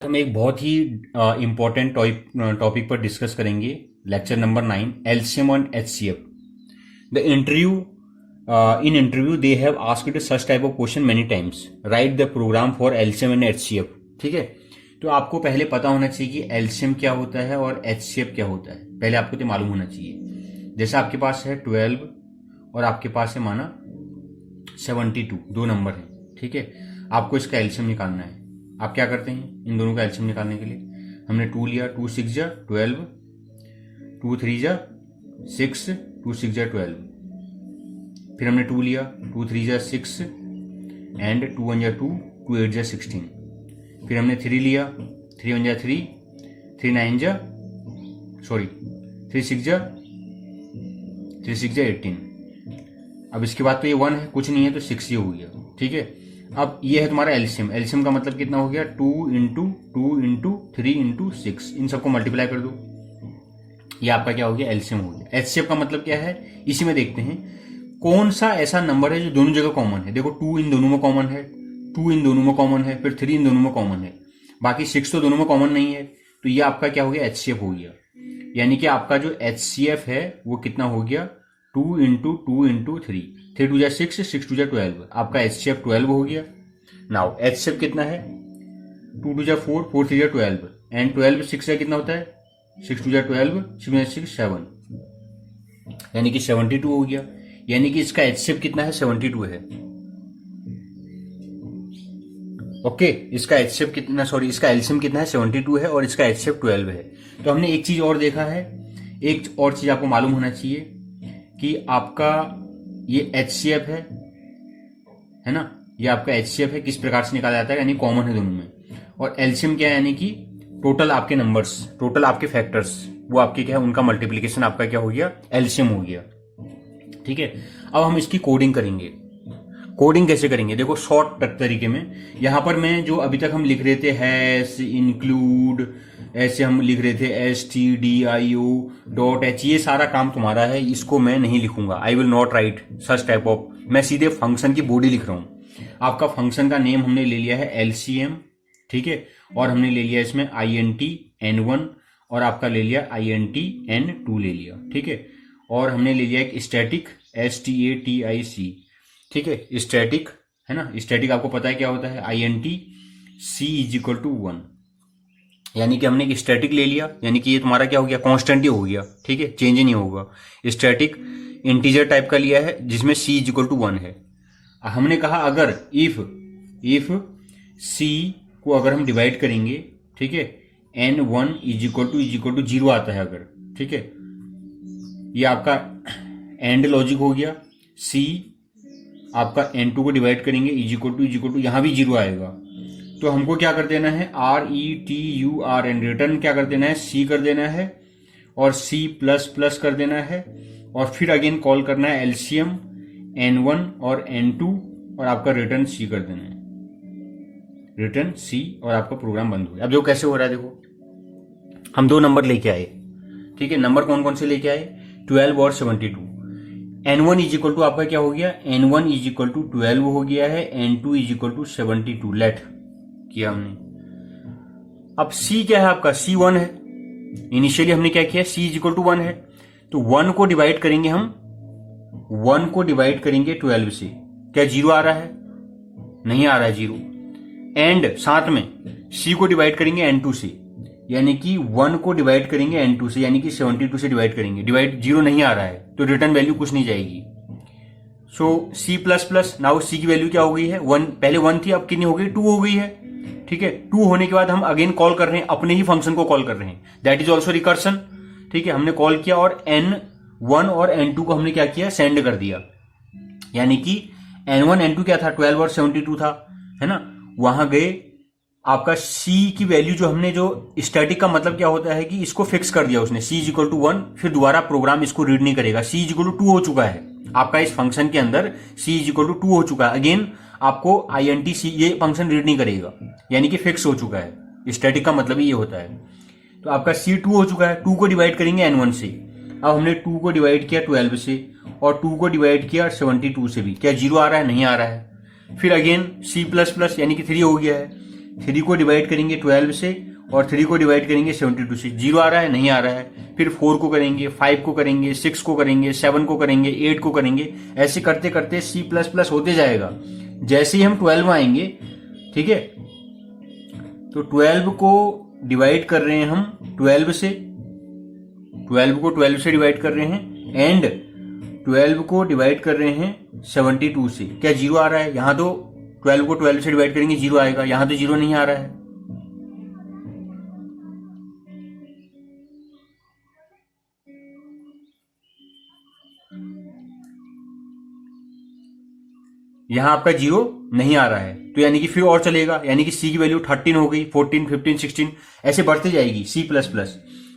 हम एक बहुत ही इम्पोर्टेंट टॉपिक पर डिस्कस करेंगे। Lecture number 9, LCM and HCF. The interview in interview they have asked such type of question many times. Right the program for LCM and HCF. ठीक है, तो आपको पहले पता होना चाहिए कि एलसीएम क्या होता है और एचसीएफ क्या होता है। पहले आपको तो मालूम होना चाहिए। जैसे आपके पास है 12 और आपके पास है माना 72, दो नंबर है। ठीक है, आपको इसका एलसीएम निकालना है। आप क्या करते हैं इन दोनों का एलसीएम निकालने के लिए? हमने 2 लिया, 2 6 जा 12, 2 3 जा 6, 2 6 जा 12। फिर हमने 2 लिया, 2 3 जा 6 एंड 2 1 जा 2, 2 8 जा 16। फिर हमने 3 लिया, 3 1 जा 3, 3 9 जा 3 6 जा 18। अब इसके बाद तो ये 1 है, कुछ नहीं है, तो 6 ये हो गया। ठीक है, अब ये है तुम्हारा एलसीएम। एलसीएम का मतलब कितना हो गया? 2 इंटू 2 इंटू 3 इंटू 6। इन सबको मल्टीप्लाई कर दो, ये आपका क्या हो गया? एलसीएम हो गया। एचसीएफ का मतलब क्या है, इसी में देखते हैं कौन सा ऐसा नंबर है जो दोनों जगह कॉमन है। देखो 2 इन दोनों में कॉमन है, 2 इन दोनों में कॉमन है, फिर 3 इन दोनों में कॉमन है, बाकी 6 तो दोनों में कॉमन नहीं है। तो ये आपका क्या हो गया? एचसीएफ हो गया। यानी कि आपका जो एचसीएफ है वो कितना हो गया? 2 इंटू 2 इंटू 3, 3 2 जा 6, 6 2 जा 12। आपका एचसीएफ 12 हो गया। नाउ एचसीएफ कितना है? 2 2 जा 4, 4 3 जा 12 एंड 12 6 से कितना होता है? 6 2 जा 12, 6 7, यानी कि 72 हो गया। यानी कि इसका एचसीएफ कितना है? 72 है। ओके, इसका एचसीएफ कितना, सॉरी, इसका एलसीएम कितना है? 72 है और इसका एचसीएफ 12 है। तो हमने एक चीज और देखा है, एक और चीज आपको मालूम होना चाहिए कि आपका ये एचसीएफ है ना, ये आपका एचसीएफ है, किस प्रकार से निकाला जाता है, यानी कॉमन है दोनों में। और एलसीएम क्या है? यानी कि टोटल आपके नंबर्स, टोटल आपके फैक्टर्स, वो आपके क्या है, उनका मल्टीप्लीकेशन आपका क्या हो गया? एलसीएम हो गया। ठीक है, अब हम इसकी कोडिंग करेंगे। कोडिंग कैसे करेंगे? देखो शॉर्ट तरीके में, यहां पर मैं जो अभी तक हम लिख रहे थे हैश, इंक्लूड, ऐसे हम लिख रहे थे stdio.h, ये सारा काम तुम्हारा है, इसको मैं नहीं लिखूंगा। I will not right such type of, मैं सीधे फंक्शन की बॉडी लिख रहा हूं। आपका फंक्शन का नेम हमने ले लिया है एलसीएम, ठीक है, और हमने ले लिया इसमें INT N1 और आपका ले लिया INT N2 ले लिया। ठीक है, और हमने ले लिया एक स्टैटिक STATIC। ठीक है, स्टैटिक है ना, स्टैटिक आपको पता है क्या होता है? INT C = 1, यानी कि हमने एक स्टैटिक ले लिया, यानी कि ये तुम्हारा क्या हो गया? कांस्टेंट ही हो गया। ठीक है, चेंज ही नहीं होगा। स्टैटिक इंटीजर टाइप का लिया है जिसमें C = 1 है। हमने कहा अगर इफ C को अगर हम डिवाइड करेंगे, ठीक है, N1 = 0 आता है अगर, ठीक है, ये आपका एंड लॉजिक हो गया। C आपका N2 को डिवाइड करेंगे = यहां भी 0 आएगा। तो हमको क्या कर देना है? RETURN, रिटर्न क्या कर देना है? C कर देना है और C++ कर देना है, और फिर अगेन कॉल करना है एलसीएम N1 और N2 और आपका रिटर्न C कर देना है, रिटर्न C, और आपका प्रोग्राम बंद हो गया। अब देखो कैसे हो रहा है। देखो हम दो नंबर लेके आए, ठीक है, नंबर कौन कौन से लेके आए? 12 और 72। N1 = आपका क्या हो गया? N1 = 12 हो गया है, N2 = 72 लेट किया हमने। अब C क्या है आपका? C 1 है। इनिशियली हमने क्या किया? C = 1 है, तो 1 को डिवाइड करेंगे हम, 1 को डिवाइड करेंगे 12 से, क्या 0 आ रहा है? नहीं आ रहा है 0। एंड साथ में C को डिवाइड करेंगे N2 से, यानी कि 1 को डिवाइड करेंगे N2 से, यानी कि 72 से डिवाइड करेंगे, डिवाइड 0 नहीं आ रहा है, तो रिटर्न वैल्यू कुछ नहीं जाएगी। सो C++, नाउ C की वैल्यू क्या हो गई है? 1, पहले 1 थी, अब कितनी हो गई? 2 हो गई है। ठीक है, 2 होने के बाद हम अगेन कॉल कर रहे हैं, अपने ही फंक्शन को कॉल कर रहे हैं, दैट इज ऑल्सो रिकर्सन। ठीक है, हमने कॉल किया और N1 और N2 को हमने क्या किया? सेंड कर दिया, यानी कि N1 N2 क्या था? 12 और 72 था, है ना। वहां गए, आपका C की वैल्यू जो हमने, जो स्टैटिक का मतलब क्या होता है कि इसको फिक्स कर दिया उसने, C = 1, फिर दोबारा प्रोग्राम इसको रीड नहीं करेगा। C = 2 हो चुका है आपका, इस फंक्शन के अंदर C = 2 हो चुका है। अगेन आपको INT C ये फंक्शन रीड नहीं करेगा, यानी कि फिक्स हो चुका है। स्टैटिक का मतलब ही ये होता है। तो आपका C 2 हो चुका है, 2 को डिवाइड करेंगे N1 से। अब हमने 2 को डिवाइड किया 12 से और 2 को डिवाइड किया 72 से भी, क्या 0 आ रहा है? नहीं आ रहा है। फिर अगेन C++ यानी कि 3 हो गया है, 3 को डिवाइड करेंगे 12 से और 3 को डिवाइड करेंगे 72 से। 0 आ रहा है? नहीं आ रहा है। फिर 4 को करेंगे, 5 को करेंगे, 6 को करेंगे, 7 को करेंगे, 8 को करेंगे। ऐसे करते करते C++ होते जाएगा। जैसे ही हम 12 में आएंगे, ठीक है, तो 12 को डिवाइड कर रहे हैं हम 12 से, 12 को 12 से डिवाइड कर रहे हैं एंड 12 को डिवाइड कर रहे हैं 72 से। क्या 0 आ रहा है? यहां तो 12 को 12 से डिवाइड करेंगे 0 आएगा, यहां तो 0 नहीं आ रहा है। यहां आपका 0 नहीं आ रहा है, तो यानी कि फिर और चलेगा, यानी कि C की वैल्यू 13 हो गई, 14, 15, 16 ऐसे बढ़ते जाएगी C++।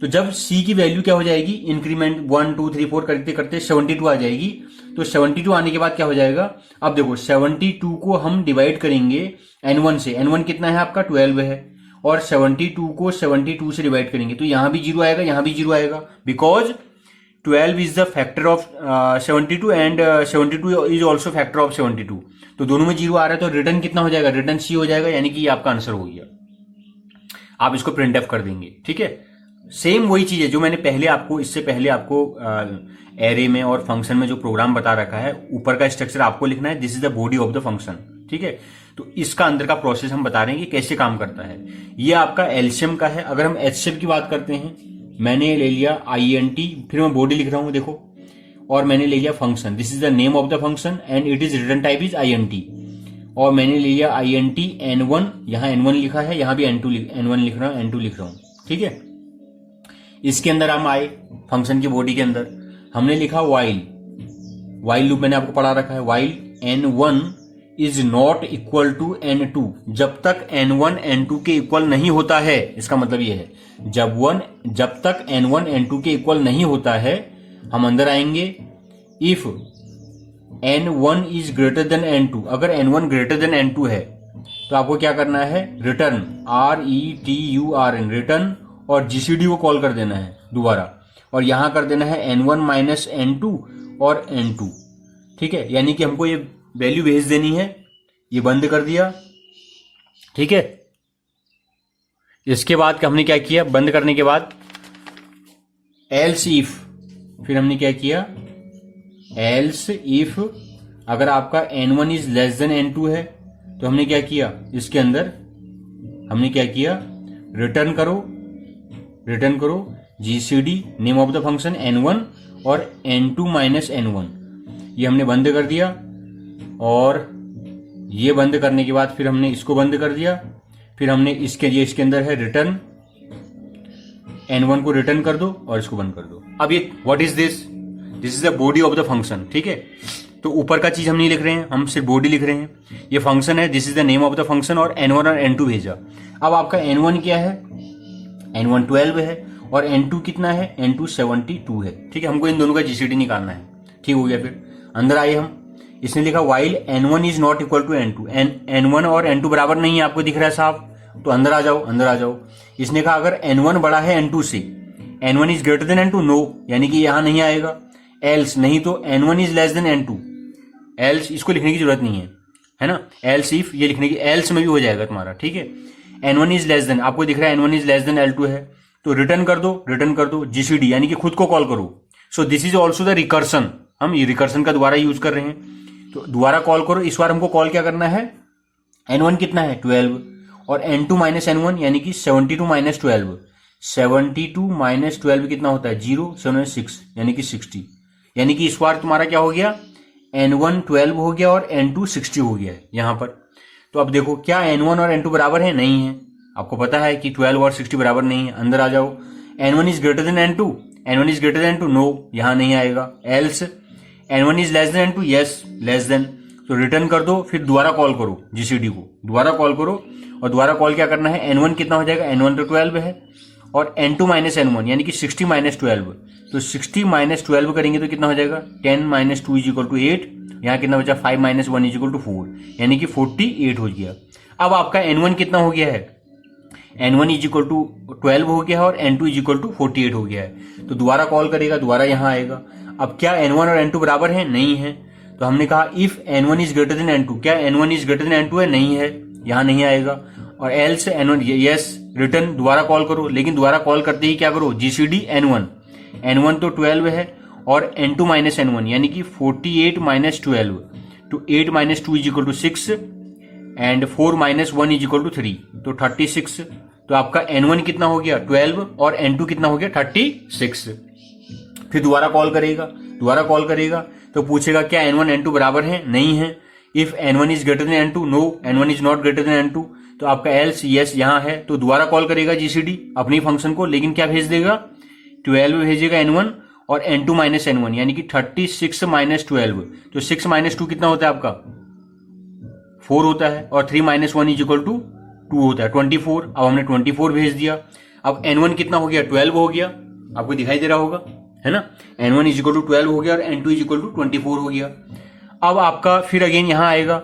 तो जब C की वैल्यू क्या हो जाएगी, इंक्रीमेंट 1, 2, 3, 4 करते करते 72 आ जाएगी। तो 72 आने के बाद क्या हो जाएगा, अब देखो 72 को हम डिवाइड करेंगे N1 से। N1 कितना है आपका? 12 है। और 72 को 72 से डिवाइड करेंगे तो यहां भी 0 आएगा, यहां भी 0 आएगा, because 12 is the factor of 72 and 72 is also factor of 72। तो दोनों में 0 आ रहा है, तो रिटर्न कितना हो जाएगा? रिटर्न C हो जाएगा, यानी कि ये आपका आंसर हो गया। आप इसको प्रिंट एफ कर देंगे, ठीक है। सेम वही चीज है जो मैंने पहले आपको, इससे पहले आपको एरे में और फंक्शन में जो प्रोग्राम बता रखा है, ऊपर का स्ट्रक्चर आपको लिखना है, this is the body of the function, ठीक है। तो इसका अंदर का प्रोसेस हम बता रहे हैं कि कैसे काम करता है। ये आपका एलसीएम का है। अगर हम एचसीएफ की बात करते हैं, मैंने ले लिया INT, फिर मैं बॉडी लिख रहा हूं देखो, और मैंने ले लिया function, this is the name of the function and it is return type is INT, और मैंने ले लिया INT N1, यहां N1 लिखा है, यहां भी N1 लिख रहा हूं, N2 लिख रहा हूं, ठीक है। इसके अंदर हम आए, फंक्शन की बॉडी के अंदर हमने लिखा वाइल लूप मैंने आपको पढ़ा रखा है, while N1 is not equal to N2, जब तक N1 N2 के इक्वल नहीं होता है। इसका मतलब यह है जब तक N1 N2 के इक्वल नहीं होता है, हम अंदर आएंगे। If N1 is greater than N2, अगर N1 ग्रेटर देन N2 है तो आपको क्या करना है, रिटर्न RETURN, रिटर्न, और GCD को कॉल कर देना है दोबारा, और यहां कर देना है N1 माइनस N2 और N2, ठीक है। यानी कि हमको ये वैल्यू भेज देनी है। ये बंद कर दिया, ठीक है। इसके बाद हमने क्या किया, बंद करने के बाद एल्स इफ, फिर हमने क्या किया, एल्स इफ अगर आपका N1 is less than N2 है तो हमने क्या किया, इसके अंदर हमने क्या किया, रिटर्न करो GCD name of the function N1 और N2 माइनस N1, ये हमने बंद कर दिया। और ये बंद करने के बाद फिर हमने इसको बंद कर दिया, फिर हमने इसके अंदर है रिटर्न, N1 को रिटर्न कर दो और इसको बंद कर दो। अब ये what is this is the body of the function, ठीक है। तो ऊपर का चीज हम नहीं लिख रहे हैं, हम सिर्फ बॉडी लिख रहे हैं। ये फंक्शन है, this is the name of the function, और N1 और N2 भेजा। अब आपका N1 क्या है, N1 12 है, और N2 कितना है, N2 72 है, ठीक है। हमको इन दोनों का GCD निकालना है, ठीक हो गया। फिर अंदर आए हम, इसने लिखा while N1 is not equal to N2, N1 और N2 बराबर नहीं है, आपको दिख रहा है साफ, तो अंदर आ जाओ। इसने कहा अगर N1 बड़ा है N2 से, N1 is greater than N2, no, यानी कि यहां नहीं आएगा। एल्स, नहीं तो N1 is less than N2, else इसको लिखने की जरूरत नहीं है ना। एल्स इफ ये लिखने की, एल्स में भी हो जाएगा तुम्हारा, ठीक है। N1 इज लेस देन, आपको दिख रहा है N1 is less then L2 है, तो रिटर्न कर दो GCD, यानी कि खुद को कॉल करो। So this is also the recursion, हम ये रिकर्सन का दोबारा यूज कर रहे हैं, तो दोबारा कॉल करो। इस बार हमको कॉल क्या करना है, N1 कितना है 12, और N2 माइनस N1 यानी कि 72 माइनस 12, 72 माइनस 12 कितना होता है 0, 7 6 यानी कि 60, यानी कि इस बार तुम्हारा क्या हो गया, N1 12 हो गया और N2 60 हो गया है यहां पर। तो अब देखो क्या N1 और N2 बराबर है, नहीं है। आपको पता है कि 12 और 60 बराबर नहीं है। अंदर आ जाओ, N1 is greater than N2, N1 is greater than N2, no, यहां नहीं आएगा। Else N1 is less than N2, yes less than, तो रिटर्न कर दो, फिर दोबारा कॉल करो GCD को, दोबारा कॉल करो, और दोबारा कॉल क्या करना है, N1 कितना हो जाएगा, N1 तो 12 है, और N2 माइनस N1 यानी कि 60 माइनस 12, तो 60 माइनस 12 करेंगे तो कितना हो जाएगा, 10 माइनस 2 इज इक्वल टू 8, यहाँ कितना बचा 5 माइनस 1 इज इक्वल टू 4, यानी कि 48 हो गया। अब आपका N1 कितना हो गया है, N1 इज इक्वल टू 12 हो गया है, और N2 इज इक्वल टू 48 हो गया है। तो दोबारा कॉल करेगा, दोबारा यहां आएगा। अब क्या N1 और N2 बराबर है, नहीं है, तो हमने कहा if N1 is greater than N2, क्या N1 is greater than N2 है, नहीं है, यहां नहीं आएगा। और एल्स N1 यस रिटर्न दोबारा कॉल करो, लेकिन दोबारा कॉल करते ही क्या करो GCD N1, N1 तो 12 है और N2 माइनस N1 यानी कि 48 माइनस 12 तो 8 minus 2 is equal to 6 and 4 minus 1 is equal to 3 तो 36। तो आपका N1 कितना हो गया 12 और N2 कितना हो गया 36। फिर दोबारा कॉल करेगा तो पूछेगा क्या N1 N2 बराबर है, नहीं है। If N1 is greater than N2, no N1 is not greater than N2। तो आपका एल्स यस यहां है, तो दोबारा कॉल करेगा GCD अपनी फंक्शन को, लेकिन क्या भेज देगा 12 भेजेगा N1 और N2 माइनस N1 यानी कि 36 माइनस 12 तो 6 माइनस 2 कितना होता है आपका 4 होता है और 3 माइनस 1 इज इक्वल टू 2 होता है 24। अब हमने 24 भेज दिया। अब N1 कितना हो गया 12 हो गया, आपको दिखाई दे रहा होगा है ना। N1 इज इक्वल टू 12 हो गया और N2 इज इक्वल टू 24 हो गया। अब आपका फिर अगेन यहां आएगा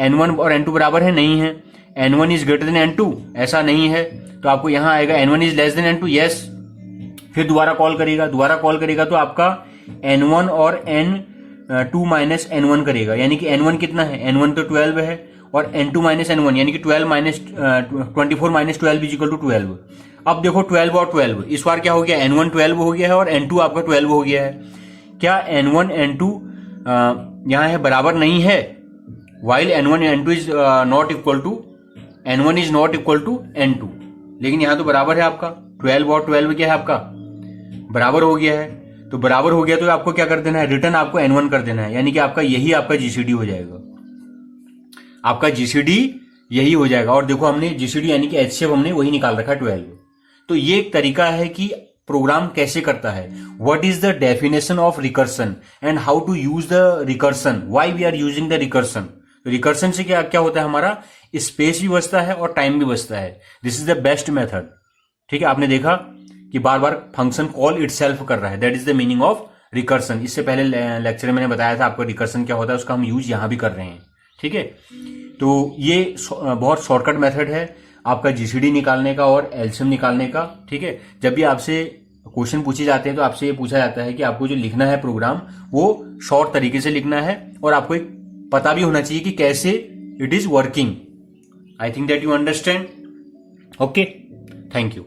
N1 और N2 बराबर है, नहीं है। N1 is greater than N2, ऐसा नहीं है। तो आपको यहां आएगा N1 is less than N2, yes. फिर दोबारा कॉल करेगा तो आपका N1 और N2 माइनस N1 करेगा, यानी कि N1 कितना है N1 तो 12 है और N2 माइनस N1 यानी कि 12 minus 24 minus 12 is equal to 12। अब देखो 12 और 12 इस बार क्या हो गया N1 12 हो गया है और N2 आपका 12 हो गया है। क्या N1 N2 यहां है बराबर नहीं है, while N1 N2 is not equal to N1 is not equal to N2, लेकिन यहां तो बराबर है आपका 12 और 12 क्या है आपका बराबर हो गया है। तो बराबर हो गया तो आपको क्या कर देना है रिटर्न आपको N1 कर देना है, यानी कि आपका यही आपका GCD हो जाएगा, आपका GCD यही हो जाएगा। और देखो हमने GCD यानी कि HCF हमने वही निकाल रखा है 12। तो ये एक तरीका है कि प्रोग्राम कैसे करता है, what is the definition of recursion and how to use the recursion, why we are using the recursion. Recursion से क्या क्या होता है हमारा स्पेस भी बचता है और टाइम भी बचता है। This is the best method. ठीक है, आपने देखा कि बार बार फंक्शन कॉल इटसेल्फ कर रहा है, that is the meaning of recursion. इससे पहले लेक्चर में मैंने बताया था आपको रिकर्सन क्या होता है, उसका हम यूज यहां भी कर रहे हैं। ठीक है, तो ये बहुत शॉर्टकट मेथड है आपका GCD निकालने का और LCM निकालने का। ठीक है, जब भी आपसे क्वेश्चन पूछे जाते हैं तो आपसे ये पूछा जाता है कि आपको जो लिखना है प्रोग्राम वो शॉर्ट तरीके से लिखना है और आपको एक पता भी होना चाहिए कि कैसे it is working. I think that you understand. Okay, thank you.